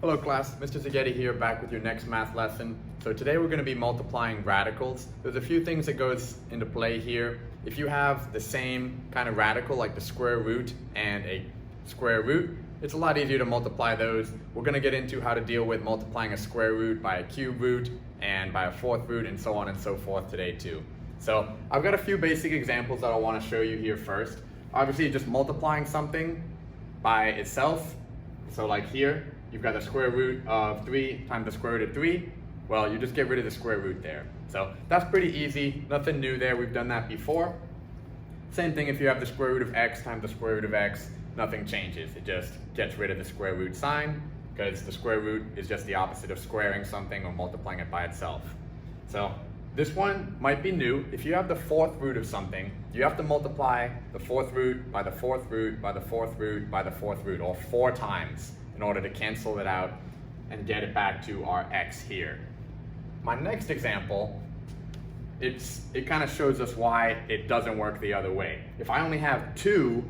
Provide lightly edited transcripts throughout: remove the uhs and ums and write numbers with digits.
Hello class, Mr. Zaghetti here, back with your next math lesson. So today we're going to be multiplying radicals. There's a few things that goes into play here. If you have the same kind of radical like the square root and a square root, it's a lot easier to multiply those. We're going to get into how to deal with multiplying a square root by a cube root and by a fourth root and so on and so forth today too. So I've got a few basic examples that I want to show you here first. Obviously just multiplying something by itself. So like here, you've got the square root of 3 times the square root of 3. Well, you just get rid of the square root there. So that's pretty easy, nothing new there, we've done that before. Same thing if you have the square root of x times the square root of x, nothing changes. It just gets rid of the square root sign because the square root is just the opposite of squaring something or multiplying it by itself. So this one might be new. If you have the fourth root of something, you have to multiply the fourth root by the fourth root by the fourth root by the fourth root, or 4 times, in order to cancel it out and get it back to our x here. My next example, it kind of shows us why it doesn't work the other way. If I only have 2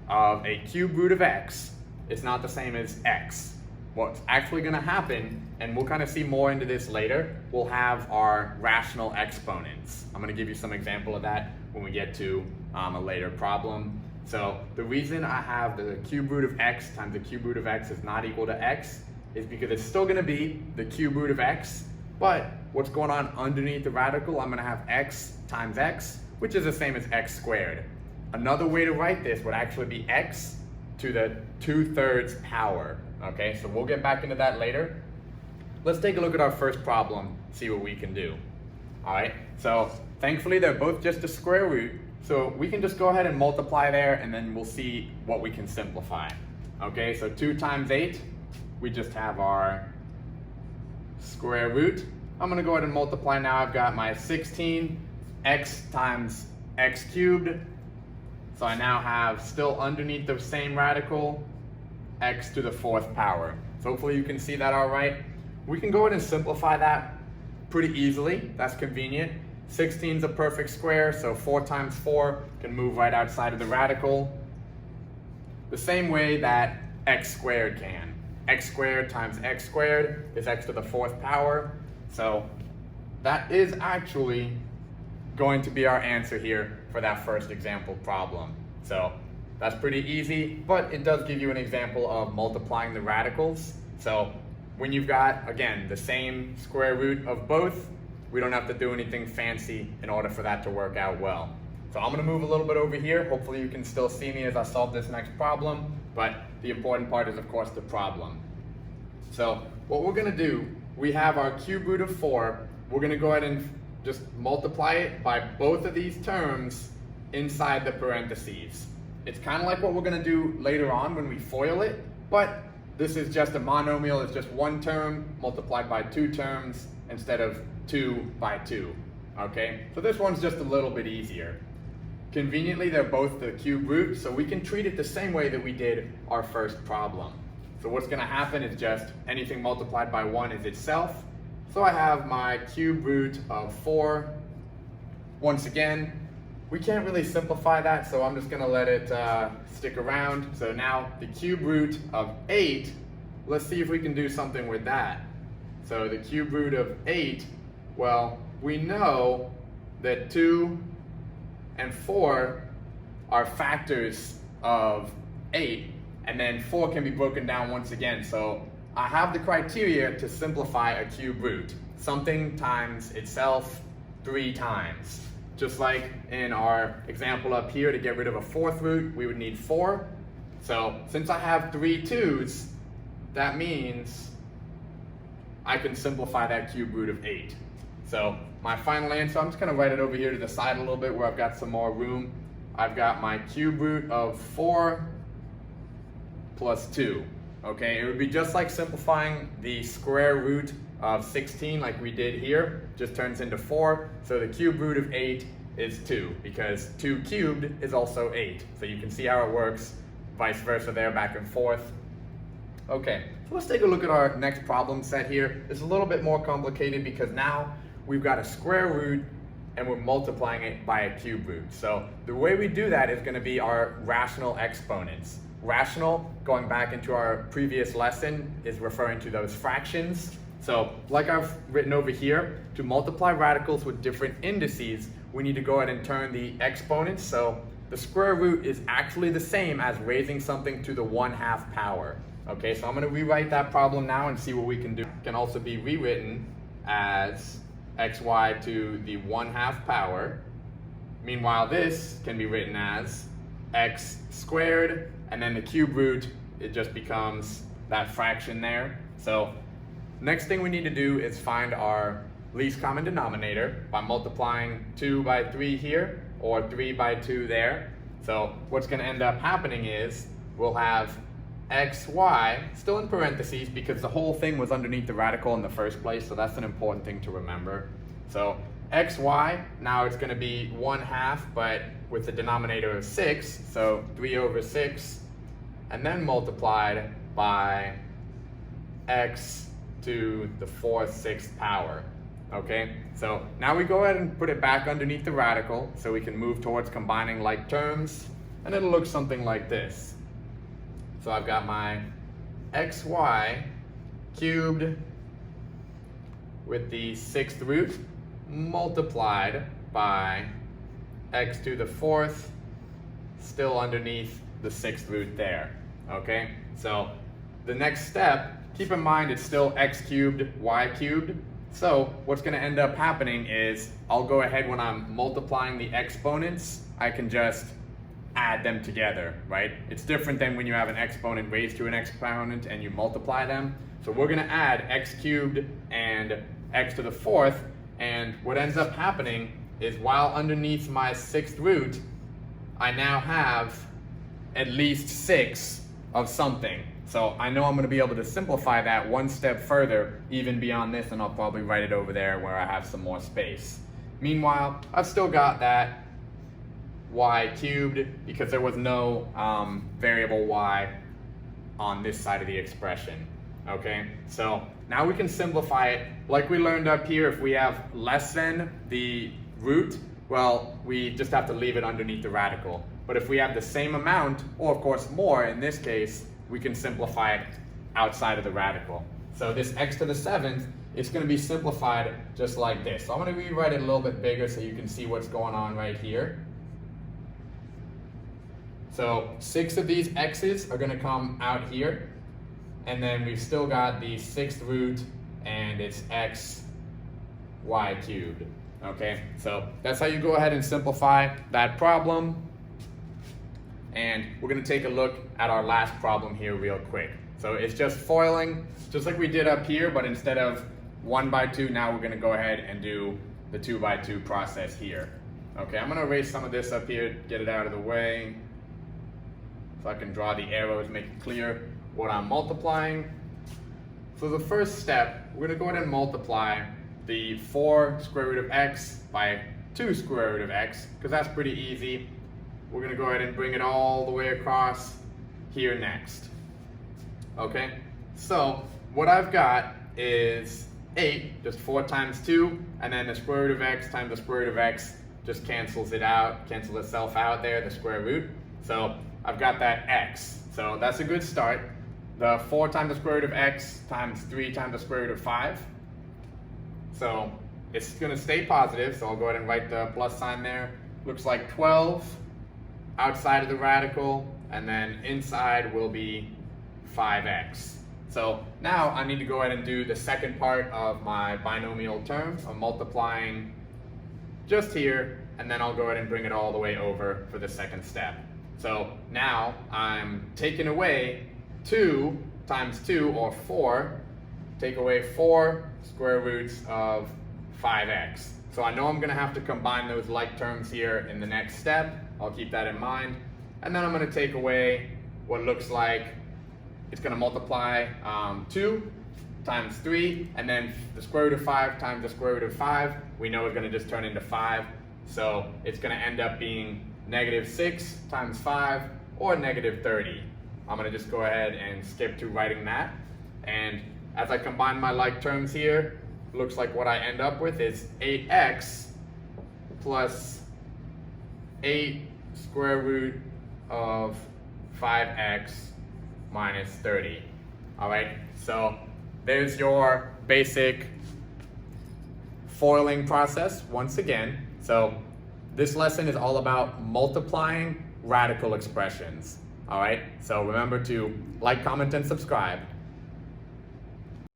of a cube root of x, it's not the same as x. What's actually going to happen, and we'll kind of see more into this later, we'll have our rational exponents. I'm going to give you some example of that when we get to a later problem. So the reason I have the cube root of x times the cube root of x is not equal to x is because it's still going to be the cube root of x, but what's going on underneath the radical, I'm going to have x times x, which is the same as x squared. Another way to write this would actually be x to the 2/3 power. Okay, so we'll get back into that later. Let's take a look at our first problem, see what we can do. All right, so thankfully they're both just a square root. So we can just go ahead and multiply there, and then we'll see what we can simplify. Okay, so 2 times 8, we just have our square root. I'm going to go ahead and multiply now. I've got my 16 x times x cubed. So I now have, still underneath the same radical, x to the 4th power. So hopefully you can see that all right. We can go ahead and simplify that pretty easily. That's convenient. 16 is a perfect square, so 4 times 4 can move right outside of the radical. The same way that x squared can. X squared times x squared is x to the 4th power. So that is actually going to be our answer here for that first example problem. So that's pretty easy, but it does give you an example of multiplying the radicals. So when you've got, again, the same square root of both, we don't have to do anything fancy in order for that to work out well. So I'm going to move a little bit over here. Hopefully you can still see me as I solve this next problem, but the important part is, of course, the problem. So what we're going to do, we have our cube root of 4. We're going to go ahead and just multiply it by both of these terms inside the parentheses. It's kind of like what we're going to do later on when we FOIL it, but this is just a monomial. It's just one term multiplied by 2 terms instead of 2 by 2. Okay, so this one's just a little bit easier. Conveniently, they're both the cube root, so we can treat it the same way that we did our first problem. So what's going to happen is just anything multiplied by 1 is itself. So I have my cube root of 4. Once again, we can't really simplify that, so I'm just going to let it stick around. So now the cube root of 8, let's see if we can do something with that. So the cube root of 8, well, we know that 2 and 4 are factors of 8, and then 4 can be broken down once again. So I have the criteria to simplify a cube root. Something times itself 3 times. Just like in our example up here, to get rid of a 4th root, we would need 4. So since I have 3 2's, that means I can simplify that cube root of 8. So my final answer, I'm just going to write it over here to the side a little bit where I've got some more room. I've got my cube root of 4 plus 2. Okay, it would be just like simplifying the square root of 16 like we did here, just turns into 4. So the cube root of 8 is 2 because 2 cubed is also 8. So you can see how it works, vice versa there, back and forth. Okay, so let's take a look at our next problem set here. It's a little bit more complicated because now we've got a square root and we're multiplying it by a cube root. So the way we do that is going to be our rational exponents. rational, going back into our previous lesson, is referring to those fractions. So like I've written over here, to multiply radicals with different indices, we need to go ahead and turn the exponents. So the square root is actually the same as raising something to the 1/2 power. Okay, so I'm going to rewrite that problem now and see what we can do. It can also be rewritten as xy to the 1/2 power. Meanwhile, this can be written as x squared, and then the cube root, it just becomes that fraction there. So next thing we need to do is find our least common denominator by multiplying 2 by 3 here, or 3 by 2 there. So what's going to end up happening is we'll have xy, still in parentheses because the whole thing was underneath the radical in the first place, so that's an important thing to remember. So xy, now it's going to be 1/2, but with the denominator of 6, so 3 over 6, and then multiplied by x to the 4th, 6th power. Okay, so now we go ahead and put it back underneath the radical so we can move towards combining like terms, and it'll look something like this. So I've got my xy cubed with the 6th root multiplied by x to the 4th, still underneath the 6th root there. Okay, so the next step, keep in mind it's still x cubed, y cubed. So what's going to end up happening is I'll go ahead, when I'm multiplying the exponents, I can just add them together, right? It's different than when you have an exponent raised to an exponent and you multiply them. So we're going to add x cubed and x to the 4th, and what ends up happening is while underneath my 6th root, I now have at least 6 of something. So I know I'm going to be able to simplify that one step further, even beyond this, and I'll probably write it over there where I have some more space. Meanwhile, I've still got that y cubed because there was no variable y on this side of the expression. Okay, so now we can simplify it. Like we learned up here, if we have less than the root, well, we just have to leave it underneath the radical. But if we have the same amount, or of course more in this case, we can simplify it outside of the radical. So this x to the 7th, it's going to be simplified just like this. So I'm going to rewrite it a little bit bigger so you can see what's going on right here. So 6 of these x's are going to come out here. And then we've still got the 6th root, and it's x y cubed. Okay, so that's how you go ahead and simplify that problem. And we're going to take a look at our last problem here real quick. So it's just foiling, just like we did up here, but instead of 1 by 2, now we're going to go ahead and do the 2 by 2 process here. Okay, I'm going to erase some of this up here, get it out of the way, so I can draw the arrows, make it clear what I'm multiplying. So the first step, we're going to go ahead and multiply the 4 square root of x by 2 square root of x, because that's pretty easy. We're going to go ahead and bring it all the way across here next. Okay, so what I've got is 8, just 4 times 2, and then the square root of x times the square root of x just cancels itself out there, the square root. So I've got that x. So that's a good start. The 4 times the square root of x times 3 times the square root of 5. So it's going to stay positive, so I'll go ahead and write the plus sign there. Looks like 12 outside of the radical, and then inside will be 5x. So now I need to go ahead and do the second part of my binomial term. I'm multiplying just here, and then I'll go ahead and bring it all the way over for the second step. So now I'm taking away 2 times 2, or 4, take away 4 square roots of 5x. So I know I'm going to have to combine those like terms here in the next step. I'll keep that in mind. And then I'm going to take away what looks like it's going to multiply 2 times 3, and then the square root of 5 times the square root of 5, we know it's going to just turn into 5. So it's going to end up being -6 times 5, or -30. I'm going to just go ahead and skip to writing that. And as I combine my like terms here, looks like what I end up with is 8x plus 8 square root of 5x minus 30. All right, so there's your basic foiling process once again. So this lesson is all about multiplying radical expressions. All right, so remember to like, comment, and subscribe.